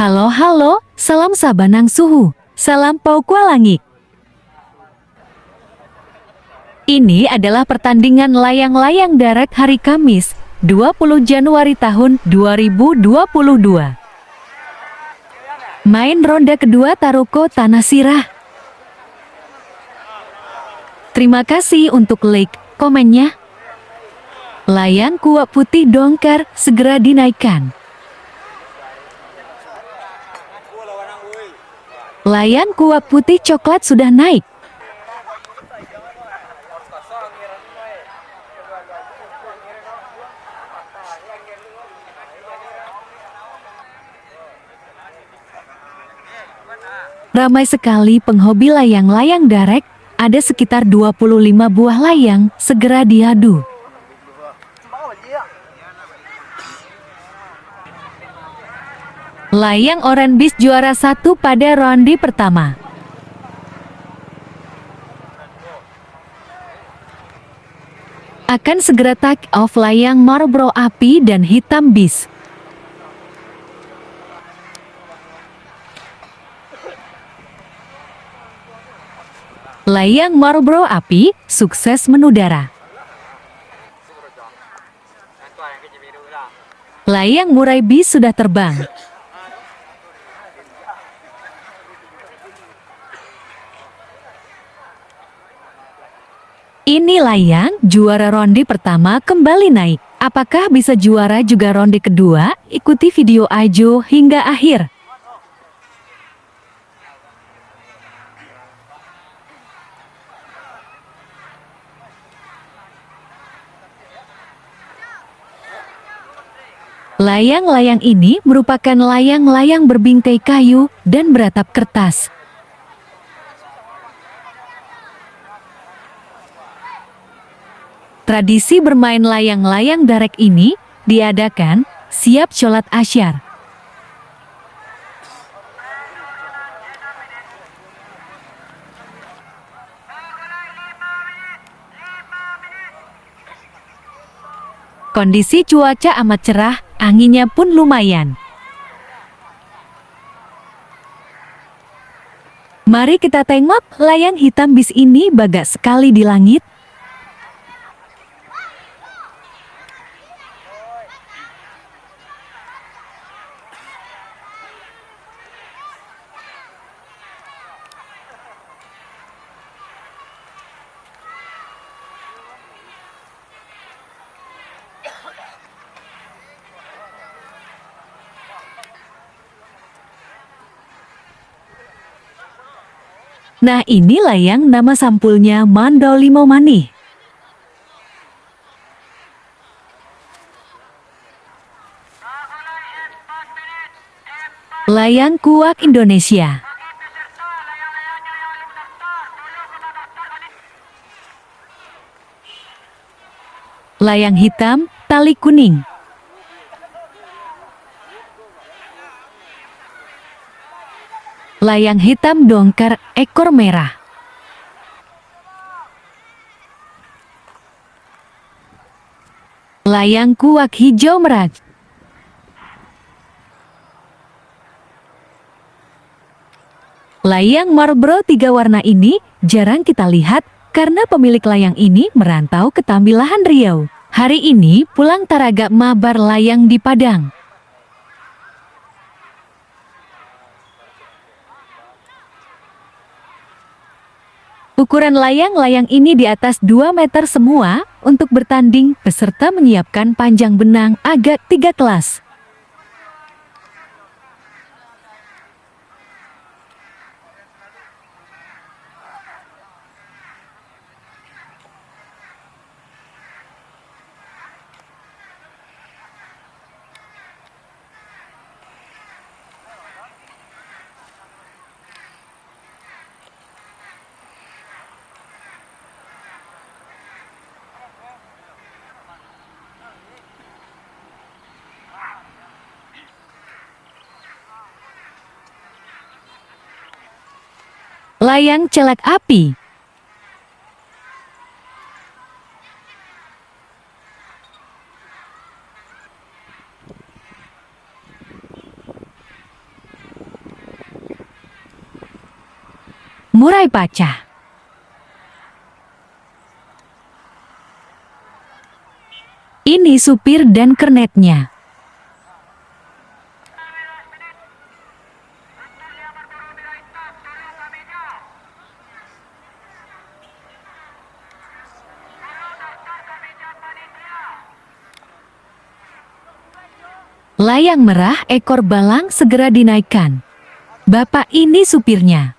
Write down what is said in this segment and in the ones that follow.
Halo halo, salam Sabanang Suhu, salam Pau Kualangik. Ini adalah pertandingan layang-layang darat hari Kamis, 20 Januari tahun 2022. Main ronde kedua Taroko Tanah Sirah. Terima kasih untuk like, komennya. Layang kuak putih dongkar segera dinaikkan. Layang kuak putih coklat sudah naik. Ramai sekali penghobi layang-layang darat, ada sekitar 25 buah layang, segera diadu. Layang Orange Beast juara 1 pada ronde pertama. Akan segera take off layang Marlboro Api dan Hitam Beast. Layang Marlboro Api sukses menudara. Layang Murai Beast sudah terbang. Ini layang juara ronde pertama kembali naik. Apakah bisa juara juga ronde kedua? Ikuti video Ajo hingga akhir. Layang-layang ini merupakan layang-layang berbingkai kayu dan beratap kertas. Tradisi bermain layang-layang darat ini diadakan siap sholat asyar. Kondisi cuaca amat cerah, anginnya pun lumayan. Mari kita tengok layang hitam bis ini bagak sekali di langit. Nah ini layang nama sampulnya Mandau Limau Manih. Layang kuak Indonesia. Layang hitam, tali kuning. Layang hitam dongkar, ekor merah. Layang kuak hijau merah. Layang Marlboro 3 warna ini jarang kita lihat karena pemilik layang ini merantau ke Tambilahan Riau. Hari ini pulang taraga mabar layang di Padang. Ukuran layang-layang ini di atas 2 meter semua. Untuk bertanding, peserta menyiapkan panjang benang agak 3 kelas. Layang celak api. murai pacah. Ini supir dan kernetnya. Layang merah ekor balang segera dinaikkan. Bapak ini supirnya.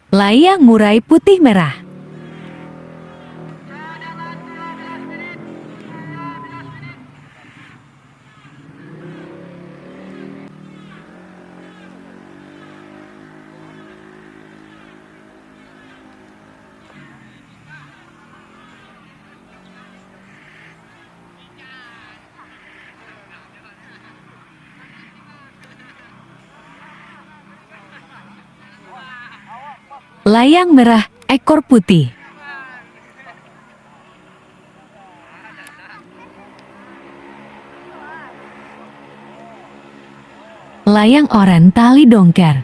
Layang murai putih merah. Layang merah ekor putih. Layang oranye tali dongker.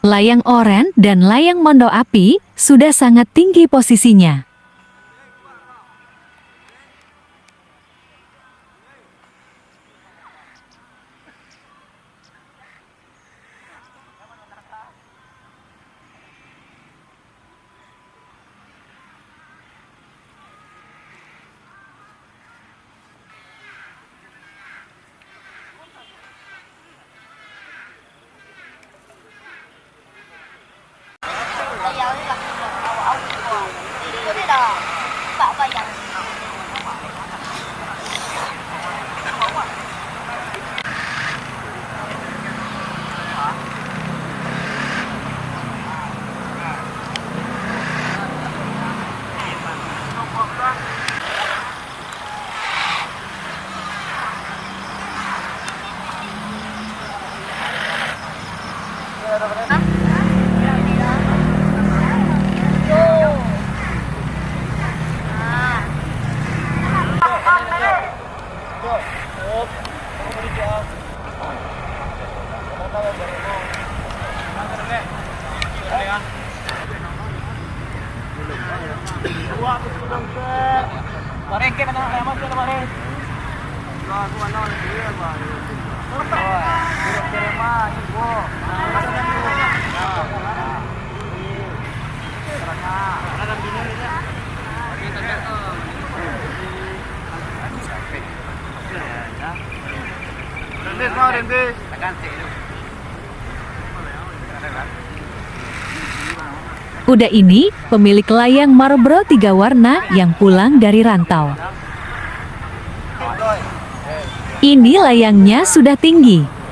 Layang oranye dan layang mondo api sudah sangat tinggi posisinya. Udah ini pemilik layang Marlboro 3 warna yang pulang dari rantau. Ini layangnya sudah tinggi.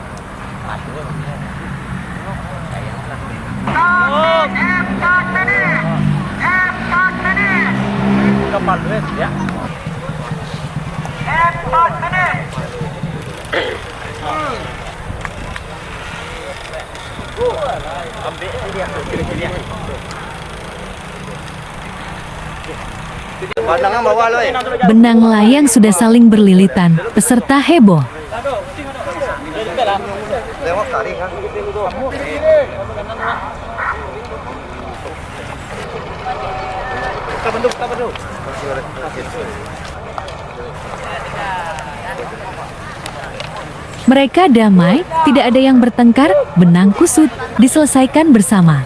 Benang layang sudah saling berlilitan, peserta heboh. Mereka damai, tidak ada yang bertengkar, benang kusut, diselesaikan bersama.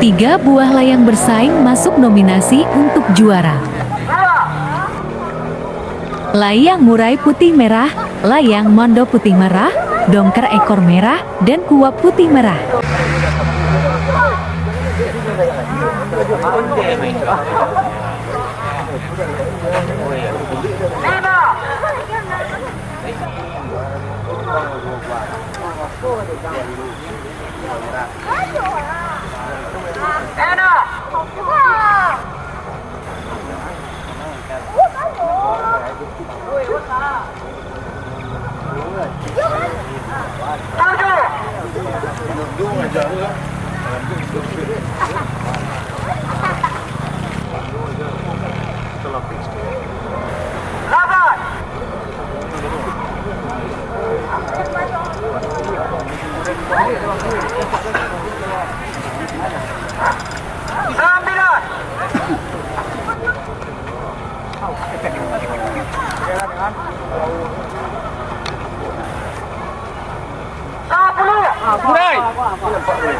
Tiga buah layang bersaing masuk nominasi untuk juara. Layang murai putih merah, layang mondo putih merah, dongker ekor merah, dan kuap putih merah.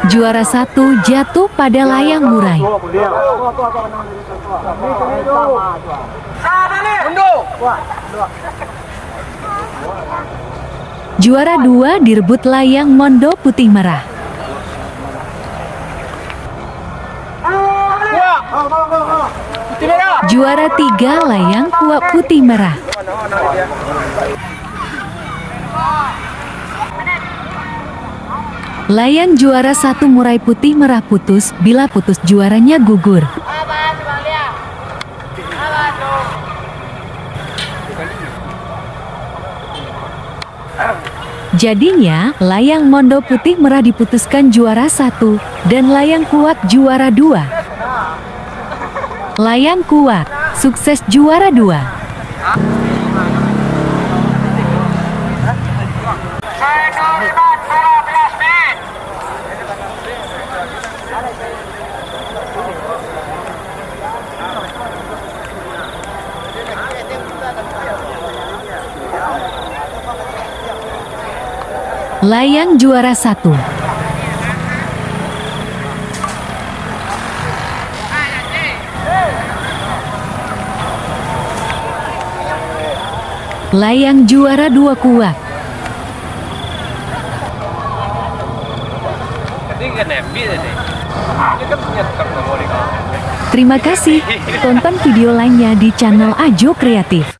Juara satu jatuh pada layang murai. Juara dua direbut layang mondo putih merah. Juara tiga layang kuap putih merah. Layang juara satu murai putih merah putus, bila putus juaranya gugur. Jadinya, layang mondo putih merah diputuskan juara satu, dan layang kuat juara dua. Layang kuat, sukses juara dua. Layang juara satu. Layang juara dua kuat. Terima kasih. Tonton video lainnya di channel Ajo Kreatif.